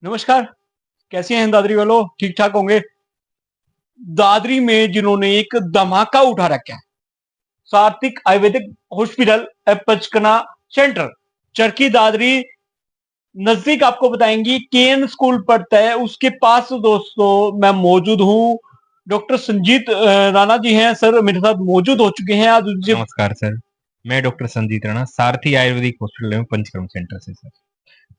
नमस्कार। कैसे हैं दादरी वालों? ठीक ठाक होंगे। दादरी में जिन्होंने एक धमाका उठा रखा है, सात्विक आयुर्वेदिक हॉस्पिटल पंचकना सेंटर चरखी दादरी नजदीक। आपको बताएंगी केन स्कूल पड़ता है, उसके पास दोस्तों मैं मौजूद हूँ। डॉक्टर संजीत राणा जी हैं सर, मेरे साथ मौजूद हो चुके हैं। आज उनसे नमस्कार सर। मैं डॉक्टर संजीत राणा, सारथी आयुर्वेदिक हॉस्पिटल में पंचकर्म सेंटर से सर।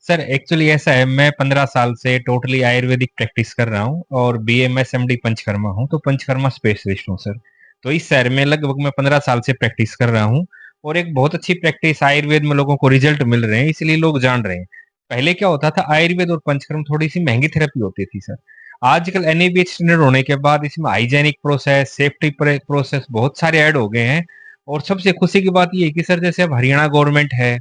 सर एक्चुअली ऐसा है, मैं 15 साल से टोटली आयुर्वेदिक प्रैक्टिस कर रहा हूँ और बीएमएस एमडी पंचकर्मा हूँ, तो पंचकर्मा स्पेशलिस्ट हूँ सर। तो इस शहर में लगभग मैं 15 साल से प्रैक्टिस कर रहा हूँ और एक बहुत अच्छी प्रैक्टिस आयुर्वेद में लोगों को रिजल्ट मिल रहे हैं, इसलिए लोग जान रहे हैं। पहले क्या होता था, आयुर्वेद और पंचकर्म थोड़ी सी महंगी थेरेपी होती थी सर। आजकल एनएबीएच स्टैंडर्ड होने के बाद इसमें हाइजेनिक प्रोसेस, सेफ्टी प्रोसेस बहुत सारे ऐड हो गए हैं। और सबसे खुशी की बात ये है कि सर जैसे अब हरियाणा गवर्नमेंट है,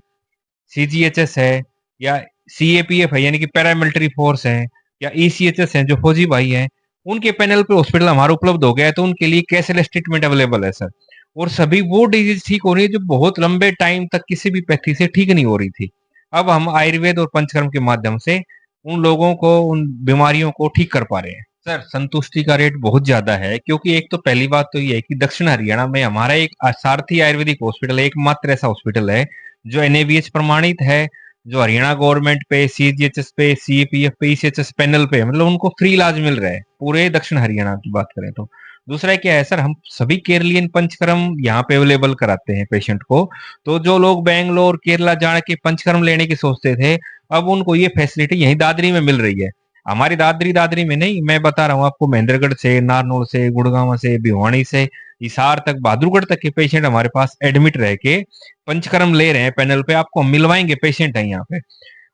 सीजीएचएस है, या सीएपीएफ है यानी कि पैरामिलिट्री फोर्स है, या ईसीएचएस है जो फौजी भाई हैं, उनके पैनल पे हॉस्पिटल हमारा उपलब्ध हो गया है, तो उनके लिए कैशलेस ट्रीटमेंट अवेलेबल है सर। और सभी वो डिजीज ठीक हो रही है जो बहुत लंबे टाइम तक किसी भी पैथी से ठीक नहीं हो रही थी। अब हम आयुर्वेद और पंचकर्म के माध्यम से उन लोगों को, उन बीमारियों को ठीक कर पा रहे हैं सर। संतुष्टि का रेट बहुत ज्यादा है, क्योंकि एक तो पहली बात तो ये है कि दक्षिण हरियाणा में हमारा एक सारथी आयुर्वेदिक हॉस्पिटल एकमात्र ऐसा हॉस्पिटल है जो एनएबीएच प्रमाणित है, जो हरियाणा गवर्नमेंट पे, सीजीएचएस पे, सीपीएफ पे, ईसीएचएस पैनल पे, मतलब उनको फ्री इलाज मिल रहा है पूरे दक्षिण हरियाणा की बात करें तो। दूसरा क्या है सर, हम सभी केरलियन पंचकर्म यहाँ पे अवेलेबल कराते हैं पेशेंट को। तो जो लोग बैंगलोर केरला जाने के पंचकर्म लेने की सोचते थे, अब उनको ये फैसिलिटी यहीं दादरी में मिल रही है। हमारी दादरी दादरी में नहीं, मैं बता रहा हूँ आपको, महेंद्रगढ़ से, नारनौल से, गुड़गांव से, भिवानी से, हिसार तक, बहादुरगढ़ तक के पेशेंट हमारे पास एडमिट रह के पंचकर्म ले रहे हैं। पैनल पे आपको हम मिलवाएंगे, पेशेंट है यहाँ पे।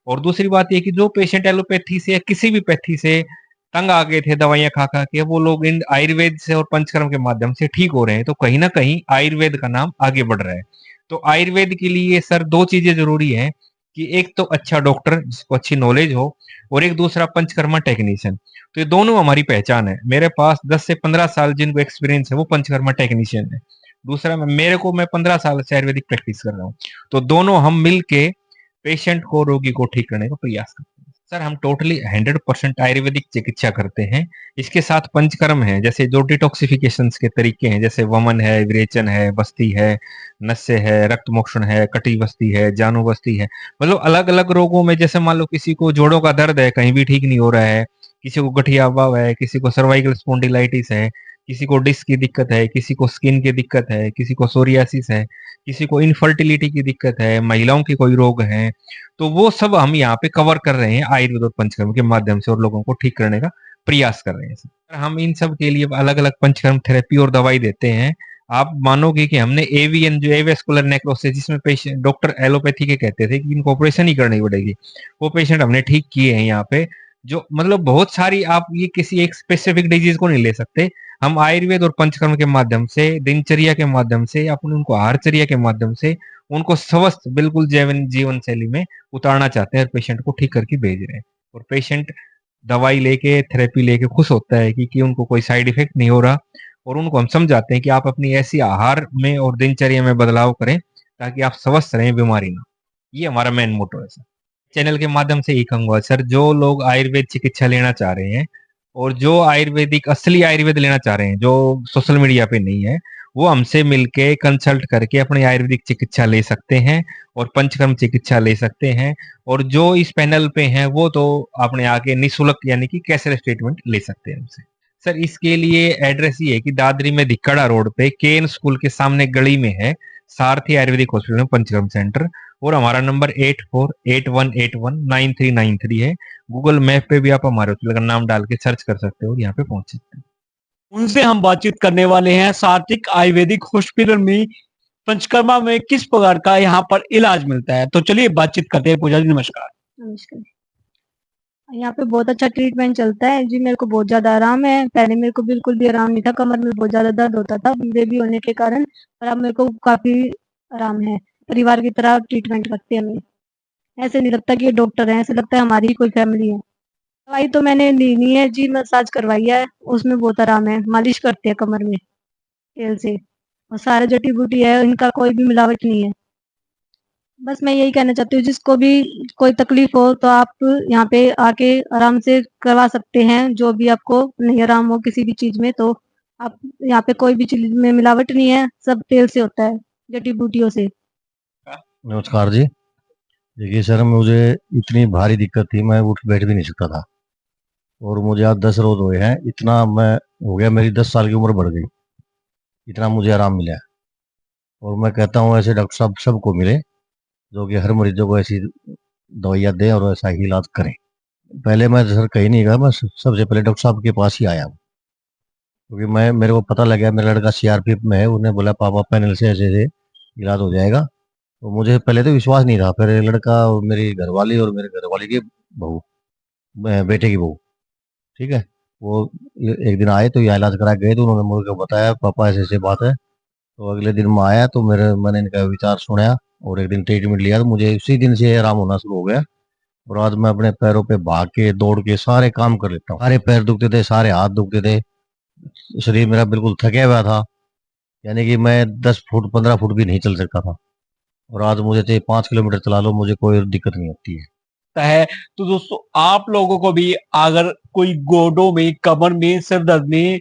और दूसरी बात ये कि जो पेशेंट एलोपैथी से या किसी भी पैथी से तंग आ गए थे दवाइयां खा खा के, वो लोग इन आयुर्वेद से और पंचकर्म के माध्यम से ठीक हो रहे हैं। तो कहीं ना कहीं आयुर्वेद का नाम आगे बढ़ रहा है। तो आयुर्वेद के लिए सर दो चीजें जरूरी है, कि एक तो अच्छा डॉक्टर जिसको अच्छी नॉलेज हो, और एक दूसरा पंचकर्मा टेक्नीशियन। तो ये दोनों हमारी पहचान है। मेरे पास 10 से 15 साल जिनको एक्सपीरियंस है वो पंचकर्मा टेक्नीशियन है। दूसरा मैं 15 साल से आयुर्वेदिक प्रैक्टिस कर रहा हूँ। तो दोनों हम मिल के पेशेंट को, रोगी को ठीक करने का प्रयास करते हैं सर। हम टोटली 100% आयुर्वेदिक चिकित्सा करते हैं। इसके साथ पंचकर्म है, जैसे जो डिटॉक्सिफिकेशन के तरीके हैं, जैसे वमन है, विरेचन है, बस्ती है, नस्य है, रक्त मोक्षण है, कटी बस्ती है, जानु बस्ती है। मतलब अलग अलग रोगों में, जैसे मान लो किसी को जोड़ों का दर्द है, कहीं भी ठीक नहीं हो रहा है, किसी को गठिया अभाव है, किसी को सर्वाइकल स्पॉन्डिलाइटिस है, किसी को डिस्क की दिक्कत है, किसी को स्किन की दिक्कत है, किसी को सोरियासिस है, किसी को इनफर्टिलिटी की दिक्कत है, महिलाओं के कोई रोग है, तो वो सब हम यहाँ पे कवर कर रहे हैं आयुर्वेद और पंचकर्म के माध्यम से, और लोगों को ठीक करने का प्रयास कर रहे हैं सर। हम इन सब के लिए अलग अलग पंचकर्म थेरेपी और दवाई देते हैं। आप मानोगे कि हमने एवीएन, जो एवेस्कुलर नेक्रोसिस, जिसमें पेशेंट डॉक्टर एलोपैथी के कहते थे कि इनको ऑपरेशन ही करनी पड़ेगी, वो पेशेंट हमने ठीक किए हैं यहाँ पे। जो मतलब बहुत सारी, आप ये किसी एक स्पेसिफिक डिजीज को नहीं ले सकते। हम आयुर्वेद और पंचकर्म के माध्यम से, दिनचर्या के माध्यम से, अपन उनको आहारचर्या के माध्यम से उनको स्वस्थ बिल्कुल जीवन शैली में उतारना चाहते हैं, और पेशेंट को ठीक करके भेज रहे हैं। और पेशेंट दवाई लेके, थेरेपी लेके खुश होता है कि उनको कोई साइड इफेक्ट नहीं हो रहा। और उनको हम समझाते हैं कि आप अपनी ऐसी आहार में और दिनचर्या में बदलाव करें ताकि आप स्वस्थ रहें, बीमारी ना। ये हमारा मेन मोटो है सर। चैनल के माध्यम से ही कहूंगा सर, जो लोग आयुर्वेद चिकित्सा लेना चाह रहे हैं और जो आयुर्वेदिक असली आयुर्वेद लेना चाह रहे हैं, जो सोशल मीडिया पे नहीं है, वो हमसे मिलके कंसल्ट करके अपनी आयुर्वेदिक चिकित्सा ले सकते हैं और पंचकर्म चिकित्सा ले सकते हैं। और जो इस पैनल पे हैं वो तो अपने आके निःशुल्क यानी कि कैशलेस ट्रीटमेंट ले सकते हैं हमसे। सर इसके लिए एड्रेस ये है कि दादरी में धिक्कड़ा रोड पे केन स्कूल के सामने गली में है सारथी आयुर्वेदिक हॉस्पिटल में पंचकर्म सेंटर। और हमारा नंबर 8481819393 है। गूगल मैप पे भी आप हमारे हॉस्पिटल का नाम डाल के सर्च कर सकते हो और यहाँ पे पहुंच सकते हैं। उनसे हम बातचीत करने वाले हैं। सात्विक आयुर्वेदिक हॉस्पिटल में पंचकर्मा में किस प्रकार का यहाँ पर इलाज मिलता है, तो चलिए बातचीत करते हैं। पूजा जी नमस्कार। नमस्कार। यहाँ पे बहुत अच्छा ट्रीटमेंट चलता है जी। मेरे को बहुत ज्यादा आराम है। पहले मेरे को बिल्कुल भी आराम नहीं था, कमर में बहुत ज्यादा दर्द होता था बेबी होने के कारण, पर अब मेरे को काफी आराम है। परिवार की तरह ट्रीटमेंट करते हैं हमें। ऐसे नहीं लगता कि ये डॉक्टर है, ऐसे लगता है हमारी ही कोई फैमिली है। दवाई तो मैंने ली नहीं है जी, मसाज करवाई है, उसमें बहुत आराम है। मालिश करते हैं कमर में तेल से, और सारे जड़ी बूटी है, इनका कोई भी मिलावट नहीं है। बस मैं यही कहना चाहती हूँ, जिसको भी कोई तकलीफ हो तो आप यहाँ पे आके आराम से करवा सकते हैं। जो भी आपको नहीं आराम हो किसी भी चीज में, तो आप यहाँ पे कोई भी चीज में मिलावट नहीं है, सब तेल से होता है, जड़ी बूटियों से। नमस्कार जी। देखिए सर, मुझे इतनी भारी दिक्कत थी, मैं उठ बैठ भी नहीं सकता था। और मुझे आज 10 रोज हुए हैं, इतना मैं हो गया, मेरी 10 साल की उम्र बढ़ गई, इतना मुझे आराम मिला है। और मैं कहता हूँ ऐसे डॉक्टर साहब सबको मिले, जो कि हर मरीजों को ऐसी दवाइयाँ दें और ऐसा ही इलाज करें। पहले मैं सर कहीं नहीं गया, मैं सबसे पहले डॉक्टर साहब के पास ही आया हूँ, क्योंकि मैं मेरे को पता लगा मेरा लड़का सीआरपीएफ में है, उन्हें बोला पापा पैनल से ऐसे ऐसे इलाज हो जाएगा। तो मुझे पहले तो विश्वास नहीं था, फिर लड़का और मेरी घरवाली और मेरे घरवाली की बहू, बेटे की बहू, ठीक है, वो एक दिन आए तो यहाँ इलाज करा गए, तो उन्होंने मुझे बताया पापा ऐसे ऐसे बात है। तो अगले दिन मैं आया तो मैंने इनका विचार सुना और एक दिन ट्रीटमेंट लिया, तो मुझे उसी दिन से आराम होना शुरू हो गया। और आज मैं अपने पैरों पे भाग के दौड़ के सारे काम कर लेता हूँ। सारे पैर दुखते थे, सारे हाथ दुखते थे, शरीर मेरा बिल्कुल थका हुआ था, यानी कि मैं 10 फुट 15 फुट भी नहीं चल सकता था। और आज मुझे चाहे 5 किलोमीटर चला लो, मुझे कोई दिक्कत नहीं होती है। है। तो दोस्तों, आप लोगों को भी अगर कोई गोडों में, कमर में, सिर दर्द में,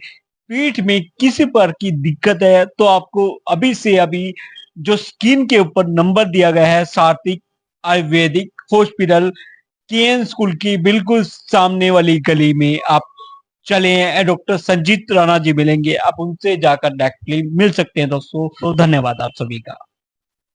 पीठ में किसी प्रकार की दिक्कत है, तो आपको अभी से अभी जो स्क्रीन के ऊपर नंबर दिया गया है, सात्विक आयुर्वेदिक हॉस्पिटल केएन स्कूल की बिल्कुल सामने वाली गली में आप चले हैं, डॉक्टर संजीत राणा जी मिलेंगे, आप उनसे जाकर डायरेक्टली मिल सकते हैं। दोस्तों, तो धन्यवाद आप सभी का।